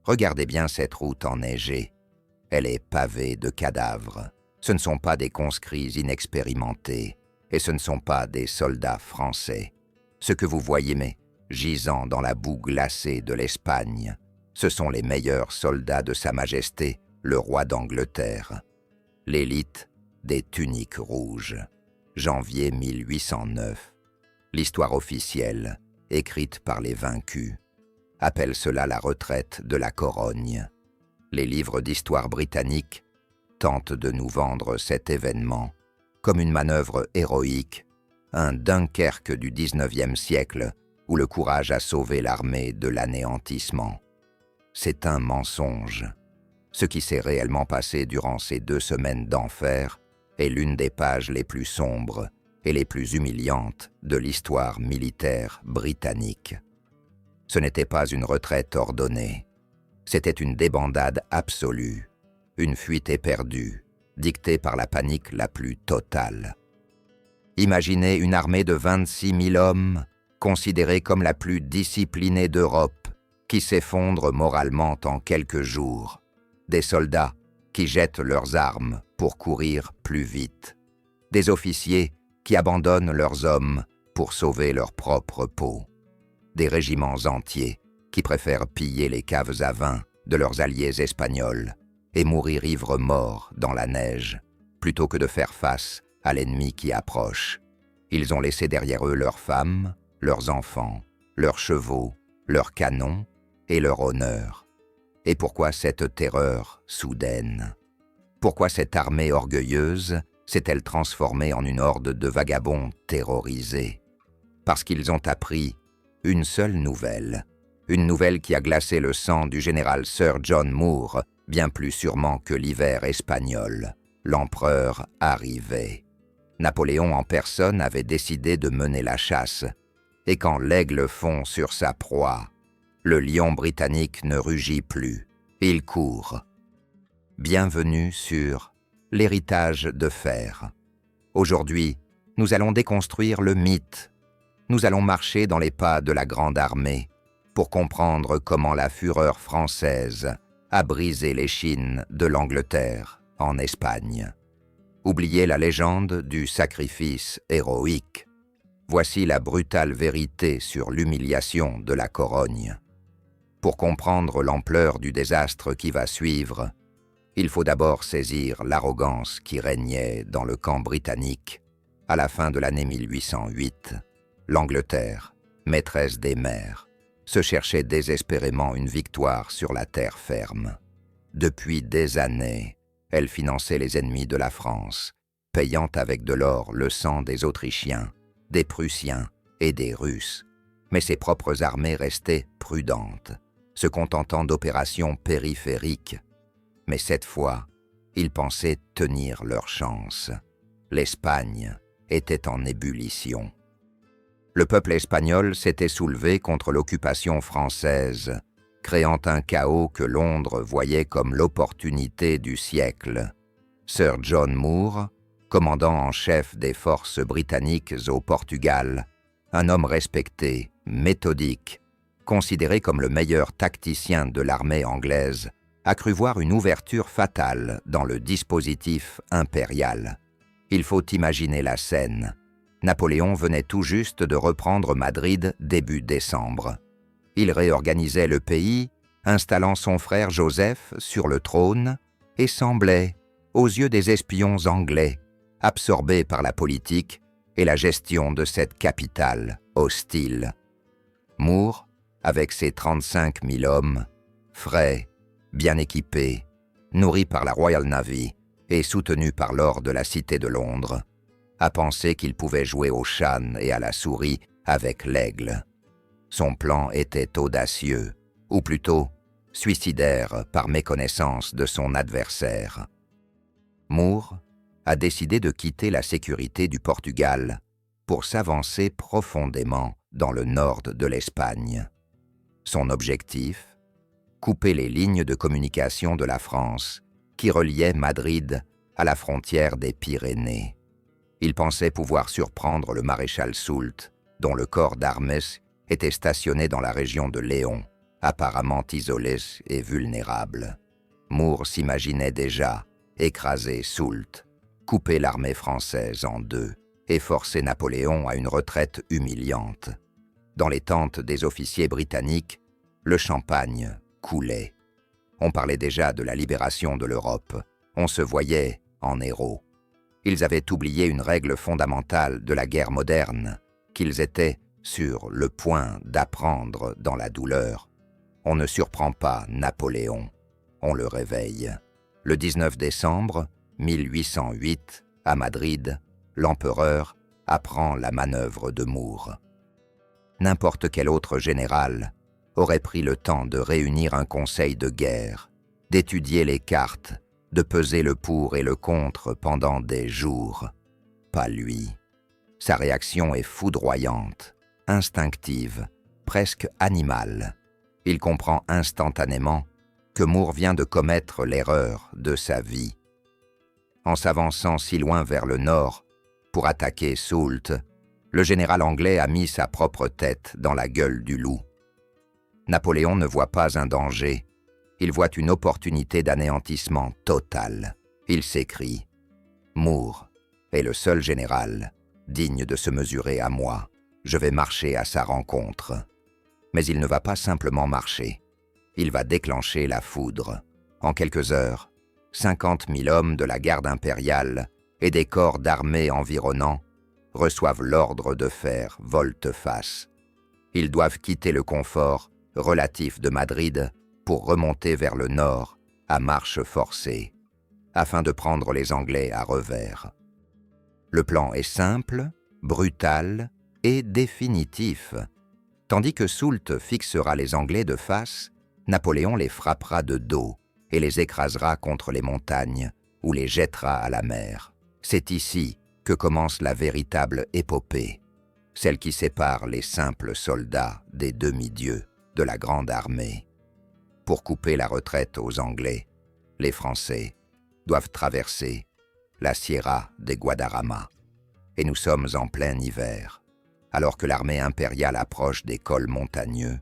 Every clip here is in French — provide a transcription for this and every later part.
Regardez bien cette route enneigée. Elle est pavée de cadavres. Ce ne sont pas des conscrits inexpérimentés, et ce ne sont pas des soldats français. Ce que vous voyez, mais gisant dans la boue glacée de l'Espagne, ce sont les meilleurs soldats de Sa Majesté, le roi d'Angleterre. L'élite des tuniques rouges. Janvier 1809. L'histoire officielle, écrite par les vaincus, appelle cela la retraite de la Corogne. Les livres d'histoire britannique tentent de nous vendre cet événement comme une manœuvre héroïque, un Dunkerque du XIXe siècle où le courage a sauvé l'armée de l'anéantissement. C'est un mensonge. Ce qui s'est réellement passé durant ces 2 semaines d'enfer est l'une des pages les plus sombres et les plus humiliantes de l'histoire militaire britannique. Ce n'était pas une retraite ordonnée. C'était une débandade absolue, une fuite éperdue, dictée par la panique la plus totale. Imaginez une armée de 26 000 hommes, considérée comme la plus disciplinée d'Europe, qui s'effondre moralement en quelques jours. Des soldats qui jettent leurs armes pour courir plus vite. Des officiers qui abandonnent leurs hommes pour sauver leur propre peau. Des régiments entiers qui préfèrent piller les caves à vin de leurs alliés espagnols et mourir ivres-morts dans la neige, plutôt que de faire face à l'ennemi qui approche. Ils ont laissé derrière eux leurs femmes, leurs enfants, leurs chevaux, leurs canons et leur honneur. Et pourquoi cette terreur soudaine? Pourquoi cette armée orgueilleuse s'est-elle transformée en une horde de vagabonds terrorisés? Parce qu'ils ont appris une seule nouvelle, une nouvelle qui a glacé le sang du général Sir John Moore, bien plus sûrement que l'hiver espagnol. L'empereur arrivait. Napoléon en personne avait décidé de mener la chasse, et quand l'aigle fond sur sa proie, le lion britannique ne rugit plus, il court. Bienvenue sur l'héritage de fer. Aujourd'hui, nous allons déconstruire le mythe. Nous allons marcher dans les pas de la Grande Armée pour comprendre comment la fureur française a brisé l'échine de l'Angleterre en Espagne. Oubliez la légende du sacrifice héroïque. Voici la brutale vérité sur l'humiliation de la Corogne. Pour comprendre l'ampleur du désastre qui va suivre, il faut d'abord saisir l'arrogance qui régnait dans le camp britannique à la fin de l'année 1808. L'Angleterre, maîtresse des mers, se cherchait désespérément une victoire sur la terre ferme. Depuis des années, elle finançait les ennemis de la France, payant avec de l'or le sang des Autrichiens, des Prussiens et des Russes. Mais ses propres armées restaient prudentes, se contentant d'opérations périphériques. Mais cette fois, ils pensaient tenir leur chance. L'Espagne était en ébullition. Le peuple espagnol s'était soulevé contre l'occupation française, créant un chaos que Londres voyait comme l'opportunité du siècle. Sir John Moore, commandant en chef des forces britanniques au Portugal, un homme respecté, méthodique, considéré comme le meilleur tacticien de l'armée anglaise, a cru voir une ouverture fatale dans le dispositif impérial. Il faut imaginer la scène. Napoléon venait tout juste de reprendre Madrid début décembre. Il réorganisait le pays, installant son frère Joseph sur le trône, et semblait, aux yeux des espions anglais, absorbé par la politique et la gestion de cette capitale hostile. Moore, avec ses 35 000 hommes, frais, bien équipés, nourris par la Royal Navy et soutenus par l'or de la Cité de Londres, a pensé qu'il pouvait jouer au chan et à la souris avec l'aigle. Son plan était audacieux, ou plutôt suicidaire par méconnaissance de son adversaire. Moore a décidé de quitter la sécurité du Portugal pour s'avancer profondément dans le nord de l'Espagne. Son objectif, couper les lignes de communication de la France qui reliaient Madrid à la frontière des Pyrénées. Il pensait pouvoir surprendre le maréchal Soult, dont le corps d'armée était stationné dans la région de Léon, apparemment isolés et vulnérables. Moore s'imaginait déjà écraser Soult, couper l'armée française en deux et forcer Napoléon à une retraite humiliante. Dans les tentes des officiers britanniques, le champagne coulait. On parlait déjà de la libération de l'Europe. On se voyait en héros. Ils avaient oublié une règle fondamentale de la guerre moderne, qu'ils étaient sur le point d'apprendre dans la douleur. On ne surprend pas Napoléon, on le réveille. Le 19 décembre 1808, à Madrid, l'empereur apprend la manœuvre de Moore. N'importe quel autre général aurait pris le temps de réunir un conseil de guerre, d'étudier les cartes, de peser le pour et le contre pendant des jours. Pas lui. Sa réaction est foudroyante, instinctive, presque animale. Il comprend instantanément que Moore vient de commettre l'erreur de sa vie. En s'avançant si loin vers le nord pour attaquer Soult, le général anglais a mis sa propre tête dans la gueule du loup. Napoléon ne voit pas un danger, il voit une opportunité d'anéantissement total. Il s'écrie « Moore est le seul général digne de se mesurer à moi. Je vais marcher à sa rencontre. » Mais il ne va pas simplement marcher. Il va déclencher la foudre. En quelques heures, 50 000 hommes de la garde impériale et des corps d'armée environnants reçoivent l'ordre de faire volte-face. Ils doivent quitter le confort relatif de Madrid pour remonter vers le nord à marche forcée, afin de prendre les Anglais à revers. Le plan est simple, brutal et définitif. Tandis que Soult fixera les Anglais de face, Napoléon les frappera de dos et les écrasera contre les montagnes ou les jettera à la mer. C'est ici que commence la véritable épopée, celle qui sépare les simples soldats des demi-dieux de la grande armée. Pour couper la retraite aux Anglais, les Français doivent traverser la Sierra de Guadarrama. Et nous sommes en plein hiver. Alors que l'armée impériale approche des cols montagneux,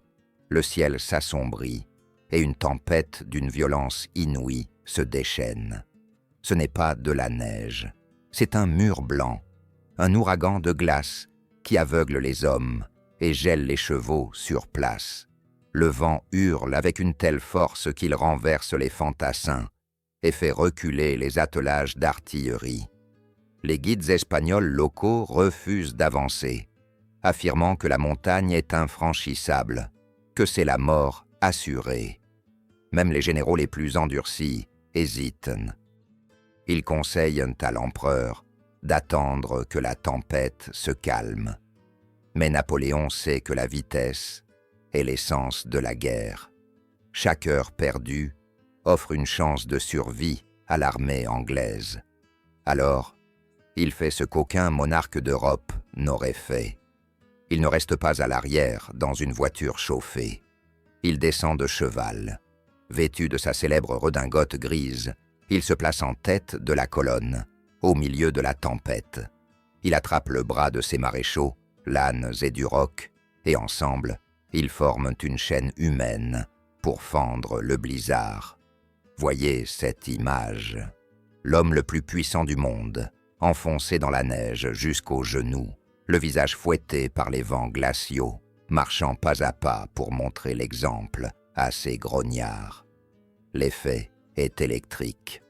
le ciel s'assombrit et une tempête d'une violence inouïe se déchaîne. Ce n'est pas de la neige, c'est un mur blanc, un ouragan de glace qui aveugle les hommes et gèle les chevaux sur place. Le vent hurle avec une telle force qu'il renverse les fantassins et fait reculer les attelages d'artillerie. Les guides espagnols locaux refusent d'avancer, affirmant que la montagne est infranchissable, que c'est la mort assurée. Même les généraux les plus endurcis hésitent. Ils conseillent à l'empereur d'attendre que la tempête se calme. Mais Napoléon sait que la vitesse est l'essence de la guerre. Chaque heure perdue offre une chance de survie à l'armée anglaise. Alors, il fait ce qu'aucun monarque d'Europe n'aurait fait. Il ne reste pas à l'arrière dans une voiture chauffée. Il descend de cheval. Vêtu de sa célèbre redingote grise, il se place en tête de la colonne, au milieu de la tempête. Il attrape le bras de ses maréchaux, Lannes et Duroc, et ensemble, ils forment une chaîne humaine pour fendre le blizzard. Voyez cette image. L'homme le plus puissant du monde, enfoncé dans la neige jusqu'aux genoux, le visage fouetté par les vents glaciaux, marchant pas à pas pour montrer l'exemple à ses grognards. L'effet est électrique.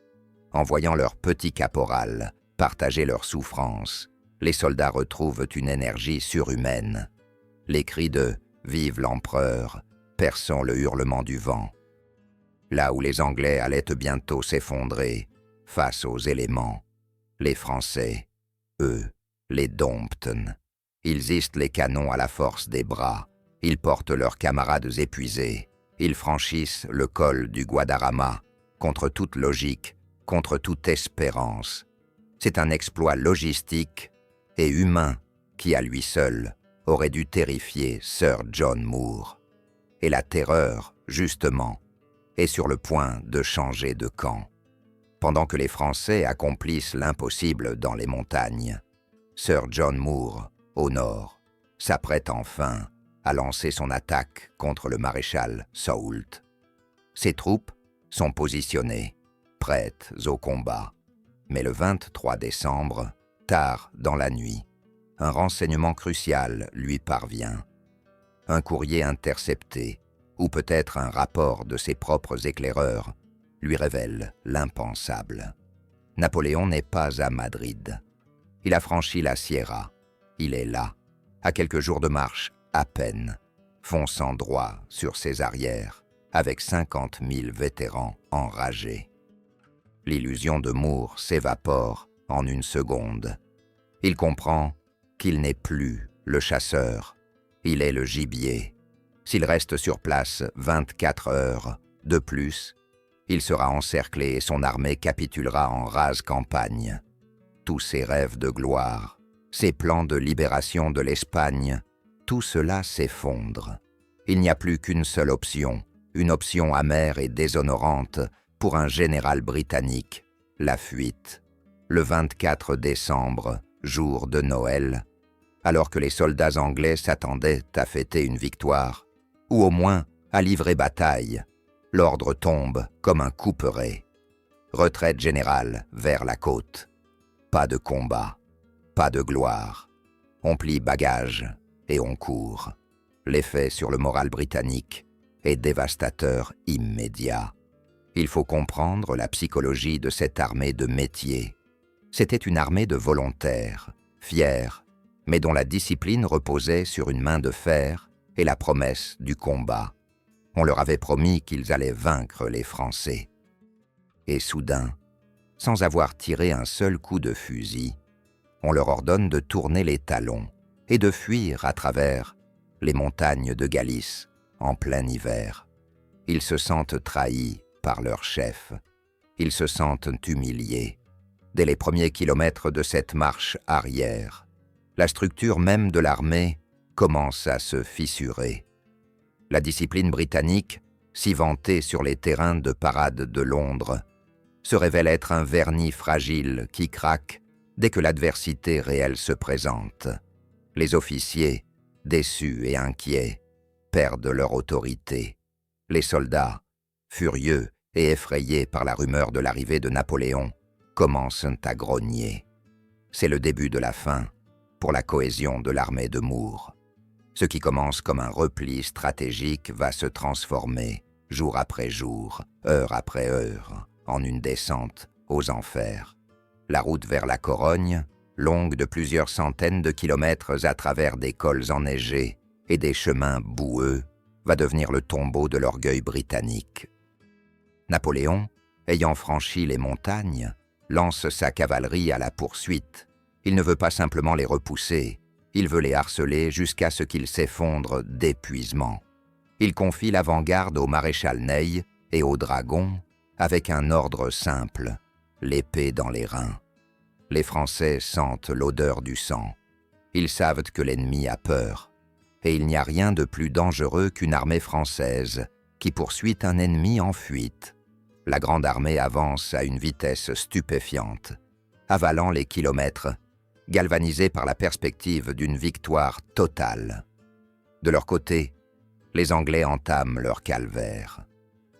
En voyant leur petit caporal partager leur souffrance, les soldats retrouvent une énergie surhumaine. Les cris de « Vive l'empereur » perçant le hurlement du vent. Là où les Anglais allaient bientôt s'effondrer face aux éléments, les Français, eux, les domptent. Ils hissent les canons à la force des bras, ils portent leurs camarades épuisés, ils franchissent le col du Guadarrama, contre toute logique, contre toute espérance. C'est un exploit logistique et humain qui, à lui seul, aurait dû terrifier Sir John Moore. Et la terreur, justement, est sur le point de changer de camp. Pendant que les Français accomplissent l'impossible dans les montagnes, Sir John Moore, au nord, s'apprête enfin a lancé son attaque contre le maréchal Soult. Ses troupes sont positionnées, prêtes au combat. Mais le 23 décembre, tard dans la nuit, un renseignement crucial lui parvient. Un courrier intercepté, ou peut-être un rapport de ses propres éclaireurs, lui révèle l'impensable. Napoléon n'est pas à Madrid. Il a franchi la Sierra. Il est là, à quelques jours de marche à peine, fonçant droit sur ses arrières, avec 50 000 vétérans enragés. L'illusion de Moore s'évapore en une seconde. Il comprend qu'il n'est plus le chasseur, il est le gibier. S'il reste sur place 24 heures de plus, il sera encerclé et son armée capitulera en rase campagne. Tous ses rêves de gloire, ses plans de libération de l'Espagne, tout cela s'effondre. Il n'y a plus qu'une seule option, une option amère et déshonorante pour un général britannique, la fuite. Le 24 décembre, jour de Noël, alors que les soldats anglais s'attendaient à fêter une victoire, ou au moins à livrer bataille, l'ordre tombe comme un couperet. Retraite générale vers la côte. Pas de combat, pas de gloire. On plie bagages et on court. L'effet sur le moral britannique est dévastateur immédiat. Il faut comprendre la psychologie de cette armée de métier. C'était une armée de volontaires, fiers, mais dont la discipline reposait sur une main de fer et la promesse du combat. On leur avait promis qu'ils allaient vaincre les Français. Et soudain, sans avoir tiré un seul coup de fusil, on leur ordonne de tourner les talons et de fuir à travers les montagnes de Galice en plein hiver. Ils se sentent trahis par leur chef. Ils se sentent humiliés. Dès les premiers kilomètres de cette marche arrière, la structure même de l'armée commence à se fissurer. La discipline britannique, si vantée sur les terrains de parade de Londres, se révèle être un vernis fragile qui craque dès que l'adversité réelle se présente. Les officiers, déçus et inquiets, perdent leur autorité. Les soldats, furieux et effrayés par la rumeur de l'arrivée de Napoléon, commencent à grogner. C'est le début de la fin pour la cohésion de l'armée de Moore. Ce qui commence comme un repli stratégique va se transformer, jour après jour, heure après heure, en une descente aux enfers. La route vers la Corogne, longue de plusieurs centaines de kilomètres à travers des cols enneigés et des chemins boueux, va devenir le tombeau de l'orgueil britannique. Napoléon, ayant franchi les montagnes, lance sa cavalerie à la poursuite. Il ne veut pas simplement les repousser, il veut les harceler jusqu'à ce qu'ils s'effondrent d'épuisement. Il confie l'avant-garde au maréchal Ney et aux dragons avec un ordre simple, l'épée dans les reins. Les Français sentent l'odeur du sang. Ils savent que l'ennemi a peur. Et il n'y a rien de plus dangereux qu'une armée française qui poursuit un ennemi en fuite. La grande armée avance à une vitesse stupéfiante, avalant les kilomètres, galvanisée par la perspective d'une victoire totale. De leur côté, les Anglais entament leur calvaire.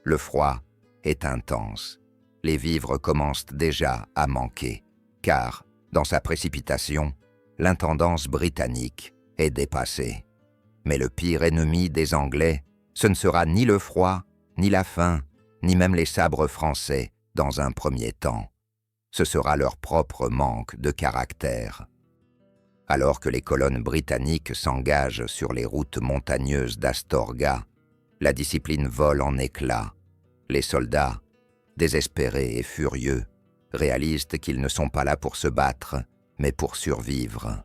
Le froid est intense. Les vivres commencent déjà à manquer, car, dans sa précipitation, l'intendance britannique est dépassée. Mais le pire ennemi des Anglais, ce ne sera ni le froid, ni la faim, ni même les sabres français dans un premier temps. Ce sera leur propre manque de caractère. Alors que les colonnes britanniques s'engagent sur les routes montagneuses d'Astorga, la discipline vole en éclats. Les soldats, désespérés et furieux, réalisent qu'ils ne sont pas là pour se battre, mais pour survivre.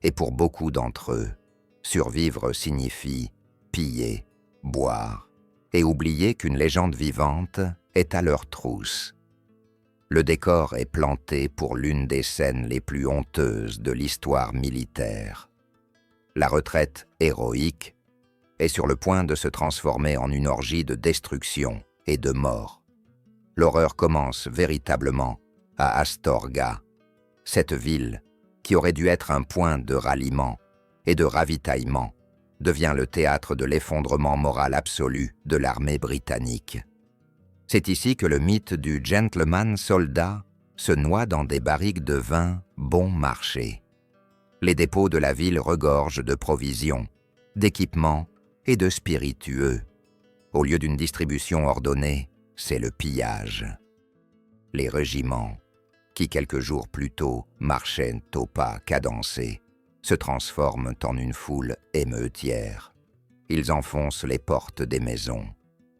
Et pour beaucoup d'entre eux, survivre signifie piller, boire, et oublier qu'une légende vivante est à leur trousse. Le décor est planté pour l'une des scènes les plus honteuses de l'histoire militaire. La retraite héroïque est sur le point de se transformer en une orgie de destruction et de mort. L'horreur commence véritablement à Astorga, cette ville qui aurait dû être un point de ralliement et de ravitaillement, devient le théâtre de l'effondrement moral absolu de l'armée britannique. C'est ici que le mythe du gentleman soldat se noie dans des barriques de vin bon marché. Les dépôts de la ville regorgent de provisions, d'équipements et de spiritueux. Au lieu d'une distribution ordonnée, c'est le pillage. Les régiments, qui quelques jours plus tôt marchaient au pas cadencé, se transforment en une foule émeutière. Ils enfoncent les portes des maisons,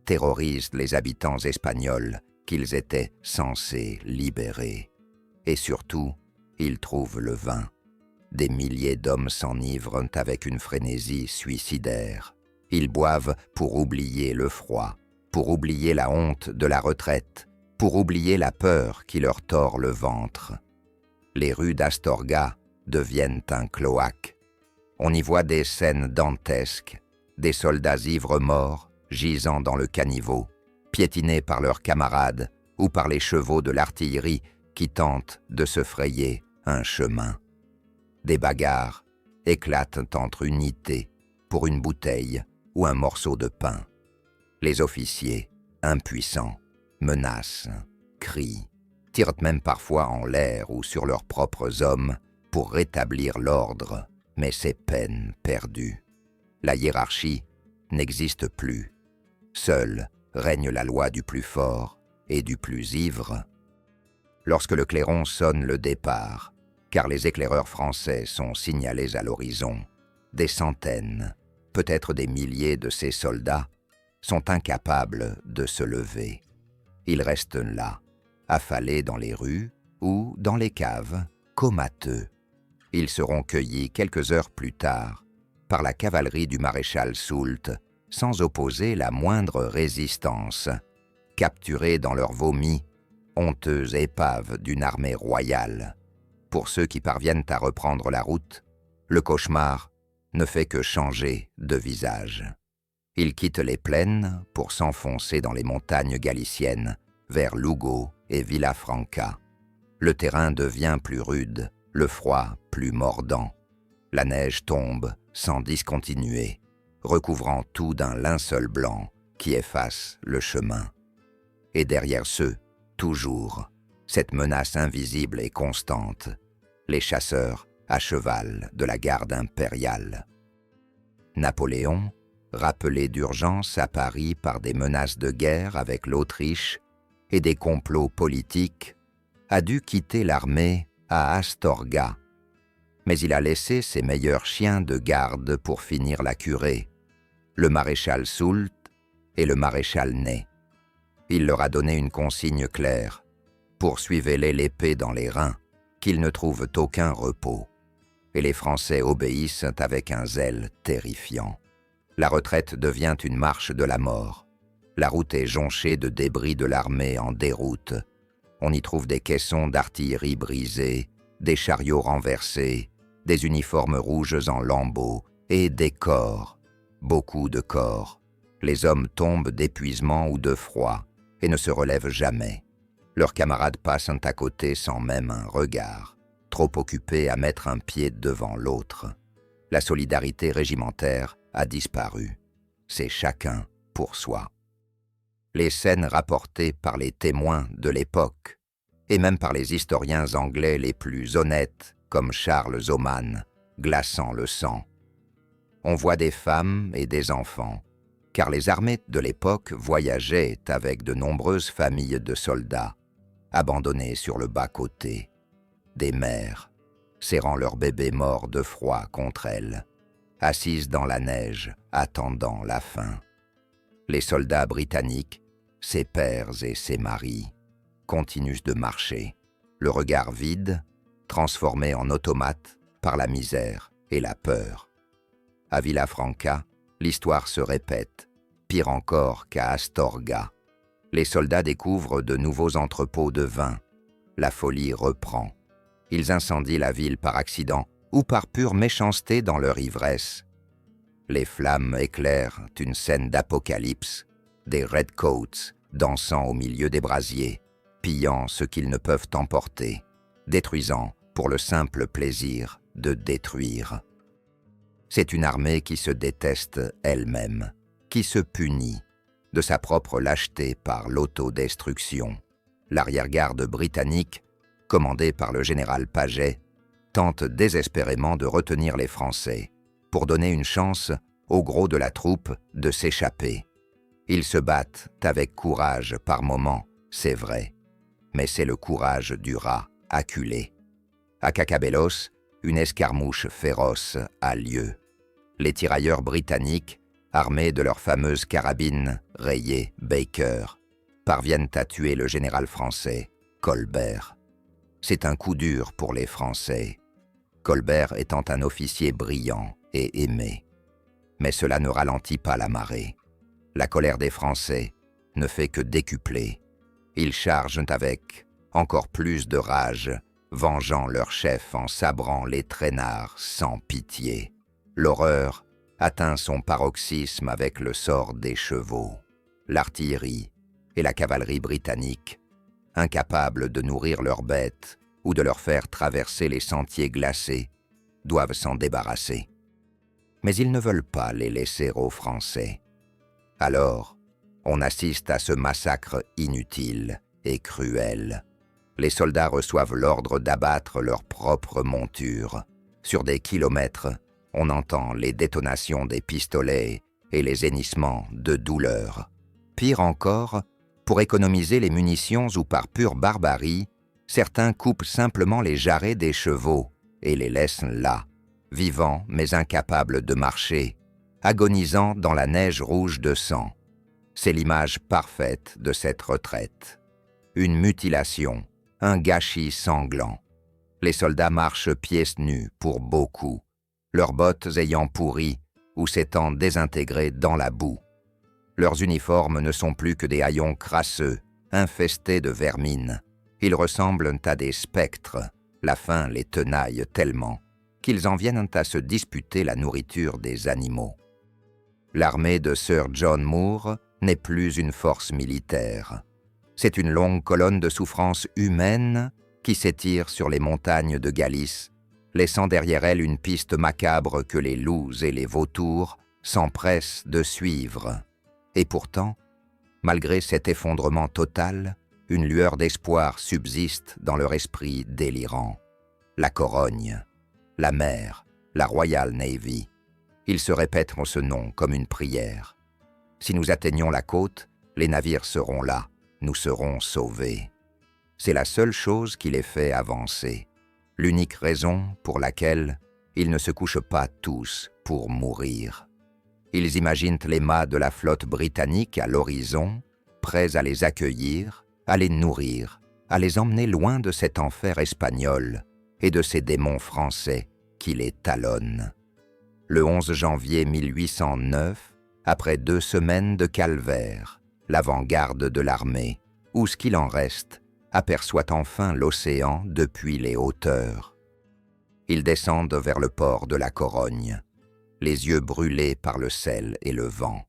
terrorisent les habitants espagnols qu'ils étaient censés libérer. Et surtout, ils trouvent le vin. Des milliers d'hommes s'enivrent avec une frénésie suicidaire. Ils boivent pour oublier le froid, pour oublier la honte de la retraite, pour oublier la peur qui leur tord le ventre. Les rues d'Astorga deviennent un cloaque. On y voit des scènes dantesques, des soldats ivres morts gisant dans le caniveau, piétinés par leurs camarades ou par les chevaux de l'artillerie qui tentent de se frayer un chemin. Des bagarres éclatent entre unités pour une bouteille ou un morceau de pain. Les officiers, impuissants, menacent, crient, tirent même parfois en l'air ou sur leurs propres hommes pour rétablir l'ordre, mais c'est peine perdue. La hiérarchie n'existe plus. Seule règne la loi du plus fort et du plus ivre. Lorsque le clairon sonne le départ, car les éclaireurs français sont signalés à l'horizon, des centaines, peut-être des milliers de ces soldats sont incapables de se lever. Ils restent là, affalés dans les rues ou dans les caves, comateux. Ils seront cueillis quelques heures plus tard par la cavalerie du maréchal Soult, sans opposer la moindre résistance, capturés dans leurs vomis, honteuse épave d'une armée royale. Pour ceux qui parviennent à reprendre la route, le cauchemar ne fait que changer de visage. Ils quittent les plaines pour s'enfoncer dans les montagnes galiciennes, vers Lugo et Villafranca. Le terrain devient plus rude, le froid plus mordant. La neige tombe sans discontinuer, recouvrant tout d'un linceul blanc qui efface le chemin. Et derrière ceux, toujours, cette menace invisible et constante, les chasseurs à cheval de la garde impériale. Napoléon, rappelé d'urgence à Paris par des menaces de guerre avec l'Autriche et des complots politiques, a dû quitter l'armée à Astorga. Mais il a laissé ses meilleurs chiens de garde pour finir la curée, le maréchal Soult et le maréchal Ney. Il leur a donné une consigne claire: poursuivez-les l'épée dans les reins, qu'ils ne trouvent aucun repos. Et les Français obéissent avec un zèle terrifiant. La retraite devient une marche de la mort. La route est jonchée de débris de l'armée en déroute. On y trouve des caissons d'artillerie brisés, des chariots renversés, des uniformes rouges en lambeaux et des corps, beaucoup de corps. Les hommes tombent d'épuisement ou de froid et ne se relèvent jamais. Leurs camarades passent à côté sans même un regard, trop occupés à mettre un pied devant l'autre. La solidarité régimentaire a disparu. C'est chacun pour soi. Les scènes rapportées par les témoins de l'époque, et même par les historiens anglais les plus honnêtes, comme Charles Oman, glaçant le sang. On voit des femmes et des enfants, car les armées de l'époque voyageaient avec de nombreuses familles de soldats, abandonnés sur le bas-côté, des mères, serrant leurs bébés morts de froid contre elles, assises dans la neige, attendant la fin. Les soldats britanniques, ses pères et ses maris, continuent de marcher, le regard vide, transformé en automates par la misère et la peur. À Villafranca, l'histoire se répète, pire encore qu'à Astorga. Les soldats découvrent de nouveaux entrepôts de vin. La folie reprend. Ils incendient la ville par accident ou par pure méchanceté dans leur ivresse. Les flammes éclairent une scène d'apocalypse, des redcoats dansant au milieu des brasiers, pillant ce qu'ils ne peuvent emporter, détruisant pour le simple plaisir de détruire. C'est une armée qui se déteste elle-même, qui se punit de sa propre lâcheté par l'autodestruction. L'arrière-garde britannique, commandée par le général Paget, tente désespérément de retenir les Français pour donner une chance au gros de la troupe de s'échapper. Ils se battent avec courage par moments, c'est vrai, mais c'est le courage du rat acculé. À Cacabelos, une escarmouche féroce a lieu. Les tirailleurs britanniques, armés de leurs fameuses carabines rayées Baker, parviennent à tuer le général français, Colbert. C'est un coup dur pour les Français, Colbert étant un officier brillant et aimé. Mais cela ne ralentit pas la marée. La colère des Français ne fait que décupler. Ils chargent avec encore plus de rage, vengeant leur chef en sabrant les traînards sans pitié. L'horreur atteint son paroxysme avec le sort des chevaux. L'artillerie et la cavalerie britannique, incapables de nourrir leurs bêtes ou de leur faire traverser les sentiers glacés, doivent s'en débarrasser. Mais ils ne veulent pas les laisser aux Français. Alors, on assiste à ce massacre inutile et cruel. Les soldats reçoivent l'ordre d'abattre leur propre monture. Sur des kilomètres, on entend les détonations des pistolets et les hennissements de douleur. Pire encore, pour économiser les munitions ou par pure barbarie, certains coupent simplement les jarrets des chevaux et les laissent là, vivants mais incapables de marcher, agonisant dans la neige rouge de sang. C'est l'image parfaite de cette retraite. Une mutilation, un gâchis sanglant. Les soldats marchent pieds nus pour beaucoup, leurs bottes ayant pourri ou s'étant désintégrées dans la boue. Leurs uniformes ne sont plus que des haillons crasseux, infestés de vermine. Ils ressemblent à des spectres, la faim les tenaille tellement qu'ils en viennent à se disputer la nourriture des animaux. L'armée de Sir John Moore n'est plus une force militaire. C'est une longue colonne de souffrances humaines qui s'étire sur les montagnes de Galice, laissant derrière elle une piste macabre que les loups et les vautours s'empressent de suivre. Et pourtant, malgré cet effondrement total, une lueur d'espoir subsiste dans leur esprit délirant. La Corogne, la mer, la Royal Navy, ils se répètent ce nom comme une prière. Si nous atteignons la côte, les navires seront là, nous serons sauvés. C'est la seule chose qui les fait avancer, l'unique raison pour laquelle ils ne se couchent pas tous pour mourir. Ils imaginent les mâts de la flotte britannique à l'horizon, prêts à les accueillir, à les nourrir, à les emmener loin de cet enfer espagnol et de ces démons français qui les talonnent. Le 11 janvier 1809, après 2 semaines de calvaire, l'avant-garde de l'armée, ou ce qu'il en reste, aperçoit enfin l'océan depuis les hauteurs. Ils descendent vers le port de la Corogne, les yeux brûlés par le sel et le vent,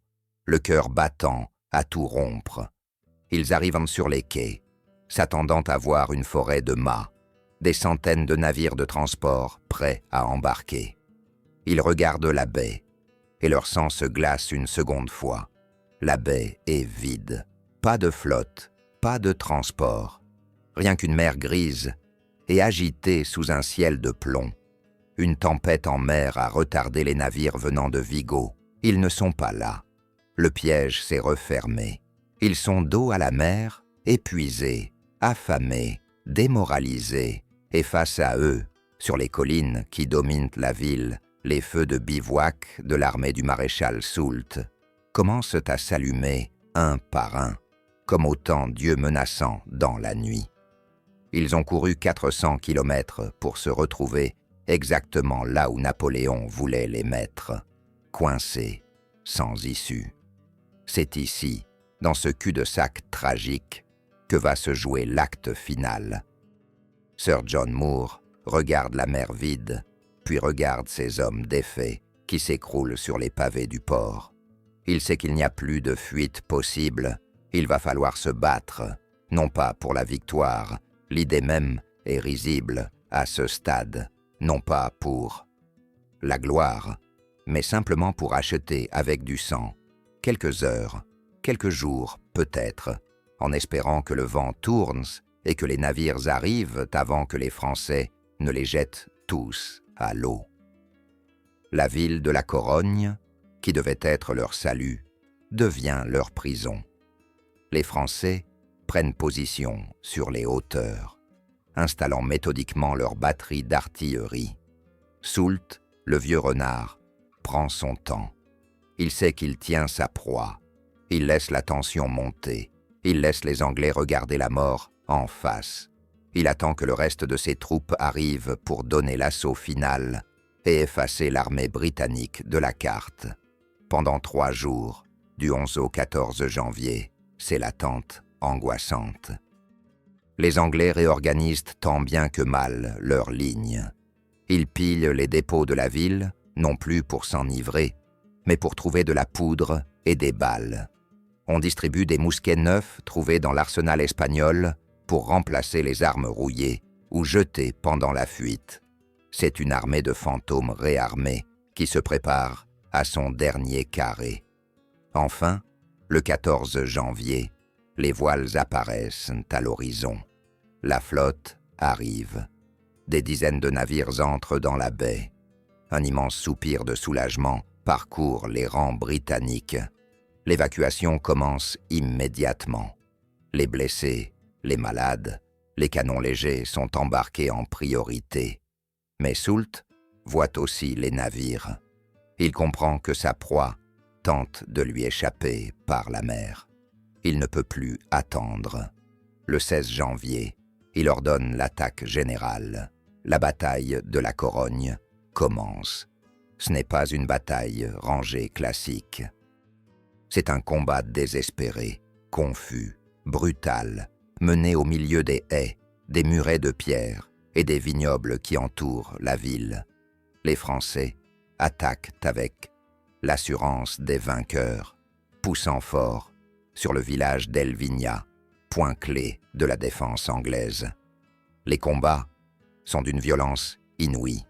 le cœur battant à tout rompre. Ils arrivent sur les quais, s'attendant à voir une forêt de mâts, des centaines de navires de transport prêts à embarquer. Ils regardent la baie, et leur sang se glace une seconde fois. La baie est vide, pas de flotte, pas de transport, rien qu'une mer grise et agitée sous un ciel de plomb. Une tempête en mer a retardé les navires venant de Vigo. Ils ne sont pas là. Le piège s'est refermé. Ils sont dos à la mer, épuisés, affamés, démoralisés, et face à eux, sur les collines qui dominent la ville, les feux de bivouac de l'armée du maréchal Soult commencent à s'allumer un par un, comme autant d'yeux menaçants dans la nuit. Ils ont couru 400 kilomètres pour se retrouver exactement là où Napoléon voulait les mettre, coincés, sans issue. C'est ici, dans ce cul-de-sac tragique, que va se jouer l'acte final. Sir John Moore regarde la mer vide, puis regarde ces hommes défaits qui s'écroulent sur les pavés du port. Il sait qu'il n'y a plus de fuite possible. Il va falloir se battre, non pas pour la victoire, l'idée même est risible à ce stade, non pas pour la gloire, mais simplement pour acheter avec du sang, quelques heures, quelques jours peut-être, en espérant que le vent tourne et que les navires arrivent avant que les Français ne les jettent tous à l'eau. La ville de la Corogne, qui devait être leur salut, devient leur prison. Les Français prennent position sur les hauteurs, installant méthodiquement leurs batteries d'artillerie. Soult, le vieux renard, prend son temps. Il sait qu'il tient sa proie. Il laisse la tension monter. Il laisse les Anglais regarder la mort en face. Il attend que le reste de ses troupes arrive pour donner l'assaut final et effacer l'armée britannique de la carte. Pendant 3 jours, du 11 au 14 janvier, c'est l'attente angoissante. Les Anglais réorganisent tant bien que mal leurs lignes. Ils pillent les dépôts de la ville, non plus pour s'enivrer, mais pour trouver de la poudre et des balles. On distribue des mousquets neufs trouvés dans l'arsenal espagnol pour remplacer les armes rouillées ou jetées pendant la fuite. C'est une armée de fantômes réarmés qui se prépare à son dernier carré. Enfin, le 14 janvier, les voiles apparaissent à l'horizon. La flotte arrive. Des dizaines de navires entrent dans la baie. Un immense soupir de soulagement parcourt les rangs britanniques. L'évacuation commence immédiatement. Les blessés, les malades, les canons légers sont embarqués en priorité. Mais Soult voit aussi les navires. Il comprend que sa proie tente de lui échapper par la mer. Il ne peut plus attendre. Le 16 janvier, il ordonne l'attaque générale. La bataille de la Corogne commence. Ce n'est pas une bataille rangée classique. C'est un combat désespéré, confus, brutal, mené au milieu des haies, des murets de pierre et des vignobles qui entourent la ville. Les Français attaquent avec l'assurance des vainqueurs, poussant fort sur le village d'El Vigna, point clé de la défense anglaise. Les combats sont d'une violence inouïe.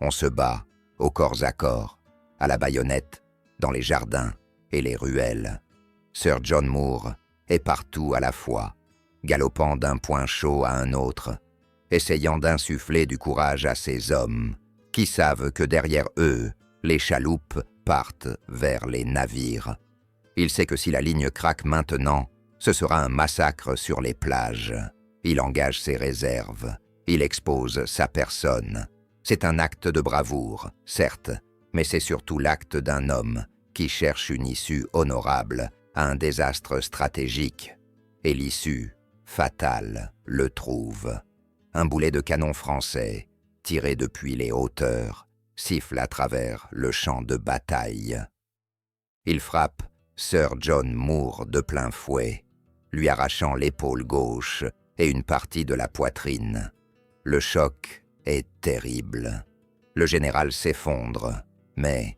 On se bat au corps à corps, à la baïonnette, dans les jardins et les ruelles. Sir John Moore est partout à la fois, galopant d'un point chaud à un autre, essayant d'insuffler du courage à ses hommes, qui savent que derrière eux, les chaloupes partent vers les navires. Il sait que si la ligne craque maintenant, ce sera un massacre sur les plages. Il engage ses réserves. Il expose sa personne. C'est un acte de bravoure, certes, mais c'est surtout l'acte d'un homme qui cherche une issue honorable à un désastre stratégique. Et l'issue, fatale, le trouve. Un boulet de canon français, tiré depuis les hauteurs, siffle à travers le champ de bataille. Il frappe Sir John Moore de plein fouet, lui arrachant l'épaule gauche et une partie de la poitrine. Le choc est terrible. Le général s'effondre, mais,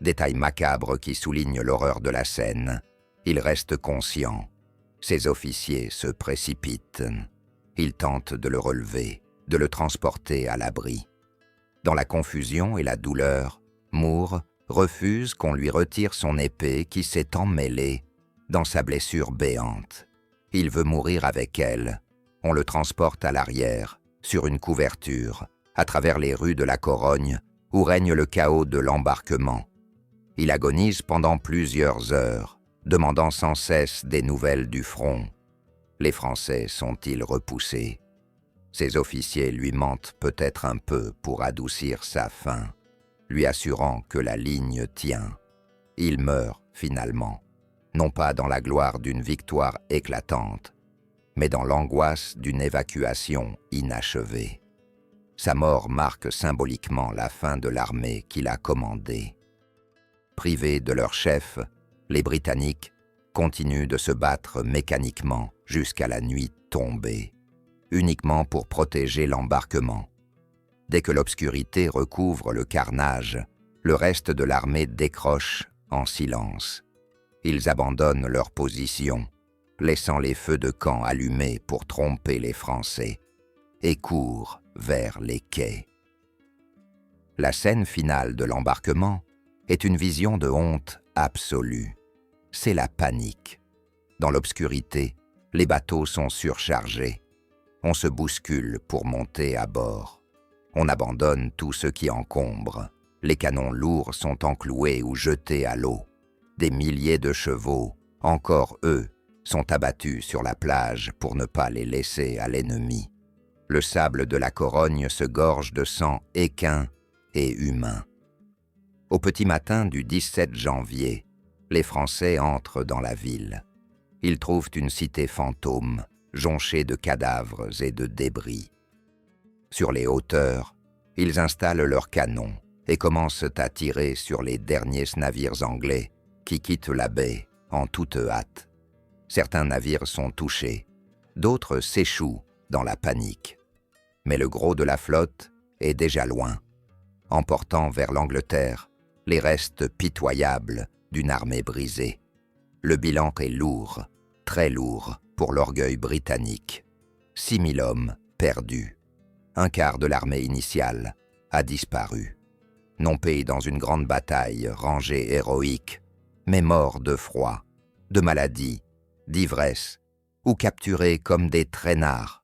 détail macabre qui souligne l'horreur de la scène, il reste conscient. Ses officiers se précipitent. Ils tentent de le relever, de le transporter à l'abri. Dans la confusion et la douleur, Moore refuse qu'on lui retire son épée qui s'est emmêlée dans sa blessure béante. Il veut mourir avec elle. On le transporte à l'arrière, sur une couverture, à travers les rues de la Corogne, où règne le chaos de l'embarquement. Il agonise pendant plusieurs heures, demandant sans cesse des nouvelles du front. Les Français sont-ils repoussés? Ses officiers lui mentent peut-être un peu pour adoucir sa faim, lui assurant que la ligne tient. Il meurt finalement, non pas dans la gloire d'une victoire éclatante, mais dans l'angoisse d'une évacuation inachevée. Sa mort marque symboliquement la fin de l'armée qu'il a commandée. Privés de leur chef, les Britanniques continuent de se battre mécaniquement jusqu'à la nuit tombée, uniquement pour protéger l'embarquement. Dès que l'obscurité recouvre le carnage, le reste de l'armée décroche en silence. Ils abandonnent leur position, laissant les feux de camp allumés pour tromper les Français, et courent vers les quais. La scène finale de l'embarquement est une vision de honte absolue. C'est la panique. Dans l'obscurité, les bateaux sont surchargés. On se bouscule pour monter à bord. On abandonne tout ce qui encombre. Les canons lourds sont encloués ou jetés à l'eau. Des milliers de chevaux, encore eux, sont abattus sur la plage pour ne pas les laisser à l'ennemi. Le sable de la Corogne se gorge de sang équin et humain. Au petit matin du 17 janvier, les Français entrent dans la ville. Ils trouvent une cité fantôme, jonchée de cadavres et de débris. Sur les hauteurs, ils installent leurs canons et commencent à tirer sur les derniers navires anglais qui quittent la baie en toute hâte. Certains navires sont touchés, d'autres s'échouent dans la panique. Mais le gros de la flotte est déjà loin, emportant vers l'Angleterre les restes pitoyables d'une armée brisée. Le bilan est lourd, très lourd pour l'orgueil britannique. 6 000 hommes perdus. Un quart de l'armée initiale a disparu. Non payés dans une grande bataille rangée héroïque, mais morts de froid, de maladie, d'ivresse, ou capturés comme des traînards.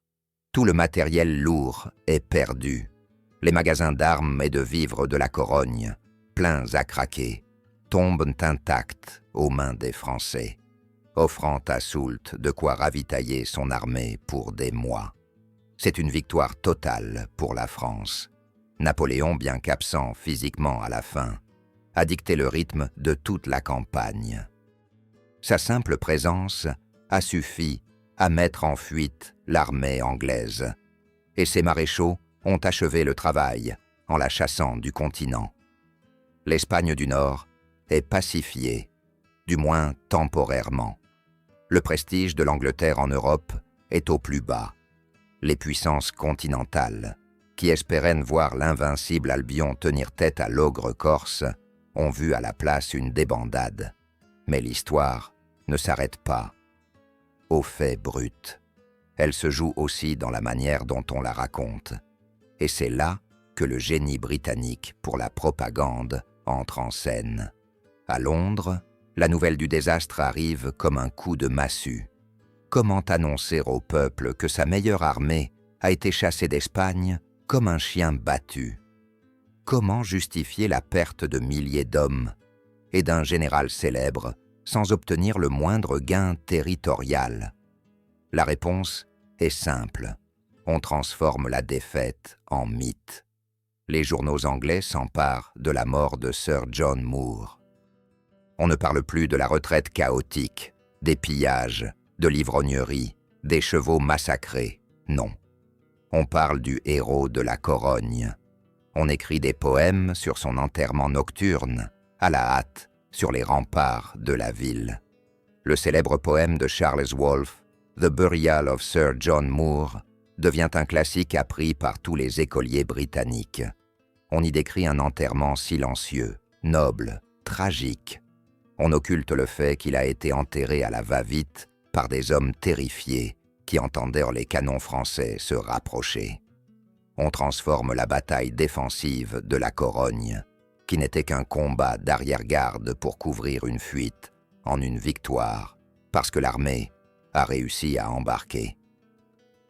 Tout le matériel lourd est perdu. Les magasins d'armes et de vivres de la Corogne, pleins à craquer, tombent intacts aux mains des Français, offrant à Soult de quoi ravitailler son armée pour des mois. C'est une victoire totale pour la France. Napoléon, bien qu'absent physiquement à la fin, a dicté le rythme de toute la campagne. Sa simple présence a suffi à mettre en fuite l'armée anglaise, et ses maréchaux ont achevé le travail en la chassant du continent. L'Espagne du Nord est pacifiée, du moins temporairement. Le prestige de l'Angleterre en Europe est au plus bas. Les puissances continentales, qui espéraient voir l'invincible Albion tenir tête à l'ogre corse, ont vu à la place une débandade. Mais l'histoire ne s'arrête pas aux faits bruts. Elle se joue aussi dans la manière dont on la raconte. Et c'est là que le génie britannique pour la propagande entre en scène. À Londres, la nouvelle du désastre arrive comme un coup de massue. Comment annoncer au peuple que sa meilleure armée a été chassée d'Espagne comme un chien battu? Comment justifier la perte de milliers d'hommes et d'un général célèbre sans obtenir le moindre gain territorial? La réponse est simple. On transforme la défaite en mythe. Les journaux anglais s'emparent de la mort de Sir John Moore. On ne parle plus de la retraite chaotique, des pillages, de l'ivrognerie, des chevaux massacrés. Non. On parle du héros de la Corogne. On écrit des poèmes sur son enterrement nocturne, à la hâte, sur les remparts de la ville. Le célèbre poème de Charles Wolfe, The Burial of Sir John Moore, devient un classique appris par tous les écoliers britanniques. On y décrit un enterrement silencieux, noble, tragique. On occulte le fait qu'il a été enterré à la va-vite par des hommes terrifiés qui entendèrent les canons français se rapprocher. On transforme la bataille défensive de la Corogne, qui n'était qu'un combat d'arrière-garde pour couvrir une fuite, en une victoire, parce que l'armée a réussi à embarquer.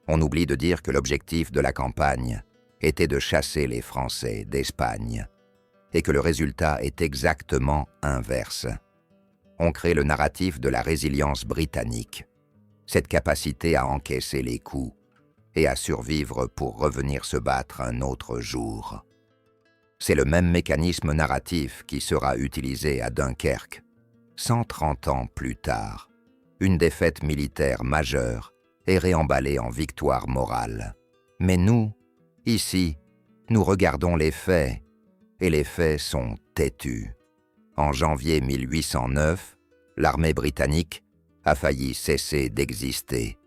On oublie de dire que l'objectif de la campagne était de chasser les Français d'Espagne, et que le résultat est exactement inverse. On crée le narratif de la résilience britannique, cette capacité à encaisser les coups et à survivre pour revenir se battre un autre jour. C'est le même mécanisme narratif qui sera utilisé à Dunkerque, 130 ans plus tard. Une défaite militaire majeure est réemballée en victoire morale. Mais nous, ici, nous regardons les faits, et les faits sont têtus. En janvier 1809, l'armée britannique a failli cesser d'exister.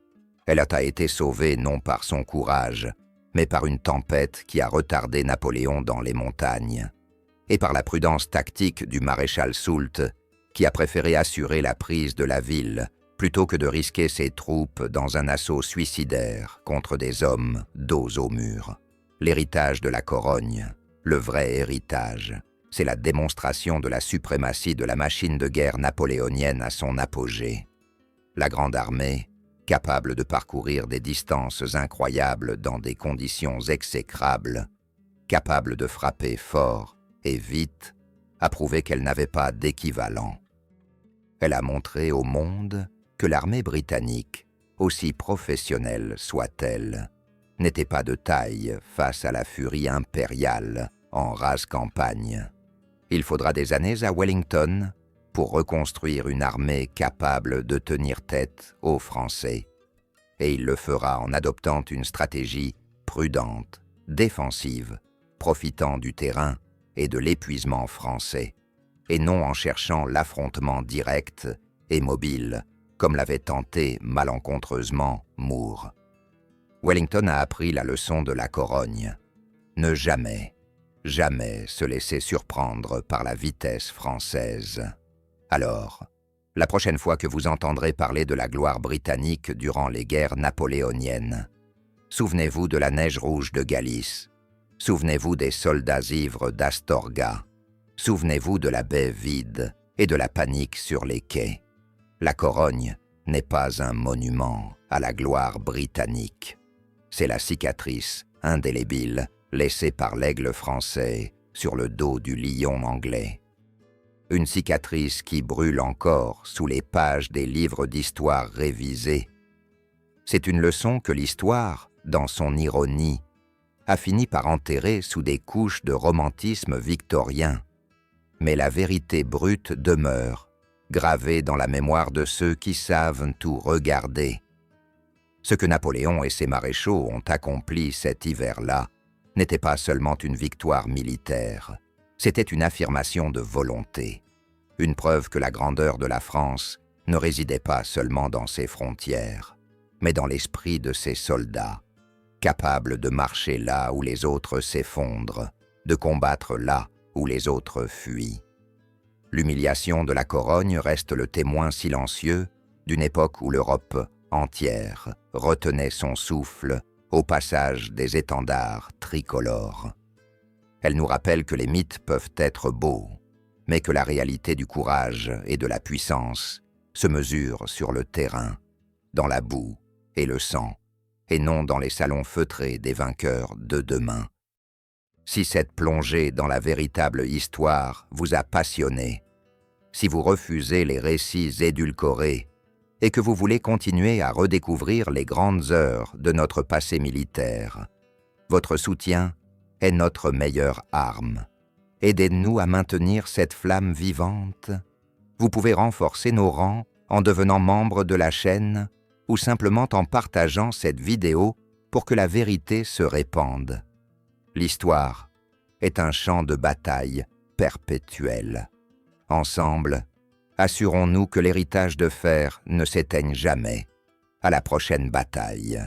Elle a été sauvée non par son courage, mais par une tempête qui a retardé Napoléon dans les montagnes, et par la prudence tactique du maréchal Soult, qui a préféré assurer la prise de la ville plutôt que de risquer ses troupes dans un assaut suicidaire contre des hommes dos au mur. L'héritage de la Corogne, le vrai héritage, C'est la démonstration de la suprématie de la machine de guerre napoléonienne à son apogée. La Grande Armée, capable de parcourir des distances incroyables dans des conditions exécrables, capable de frapper fort et vite, a prouvé qu'elle n'avait pas d'équivalent. Elle a montré au monde que l'armée britannique, aussi professionnelle soit-elle, n'était pas de taille face à la furie impériale en rase campagne. Il faudra des années à Wellington pour reconstruire une armée capable de tenir tête aux Français. Et il le fera en adoptant une stratégie prudente, défensive, profitant du terrain et de l'épuisement français, et non en cherchant l'affrontement direct et mobile, comme l'avait tenté malencontreusement Moore. Wellington a appris la leçon de la Corogne. Ne jamais, jamais se laisser surprendre par la vitesse française. Alors, la prochaine fois que vous entendrez parler de la gloire britannique durant les guerres napoléoniennes, souvenez-vous de la neige rouge de Galice, souvenez-vous des soldats ivres d'Astorga, souvenez-vous de la baie vide et de la panique sur les quais. La Corogne n'est pas un monument à la gloire britannique. C'est la cicatrice indélébile laissée par l'aigle français sur le dos du lion anglais. Une cicatrice qui brûle encore sous les pages des livres d'histoire révisés. C'est une leçon que l'histoire, dans son ironie, a fini par enterrer sous des couches de romantisme victorien. Mais la vérité brute demeure, gravée dans la mémoire de ceux qui savent tout regarder. Ce que Napoléon et ses maréchaux ont accompli cet hiver-là n'était pas seulement une victoire militaire, c'était une affirmation de volonté, une preuve que la grandeur de la France ne résidait pas seulement dans ses frontières, mais dans l'esprit de ses soldats, capables de marcher là où les autres s'effondrent, de combattre là où les autres fuient. L'humiliation de la Corogne reste le témoin silencieux d'une époque où l'Europe entière retenait son souffle au passage des étendards tricolores. Elle nous rappelle que les mythes peuvent être beaux, mais que la réalité du courage et de la puissance se mesure sur le terrain, dans la boue et le sang, et non dans les salons feutrés des vainqueurs de demain. Si cette plongée dans la véritable histoire vous a passionné, si vous refusez les récits édulcorés et que vous voulez continuer à redécouvrir les grandes heures de notre passé militaire, votre soutien est notre meilleure arme. Aidez-nous à maintenir cette flamme vivante. Vous pouvez renforcer nos rangs en devenant membre de la chaîne ou simplement en partageant cette vidéo pour que la vérité se répande. L'histoire est un champ de bataille perpétuel. Ensemble, assurons-nous que l'héritage de fer ne s'éteigne jamais. À la prochaine bataille.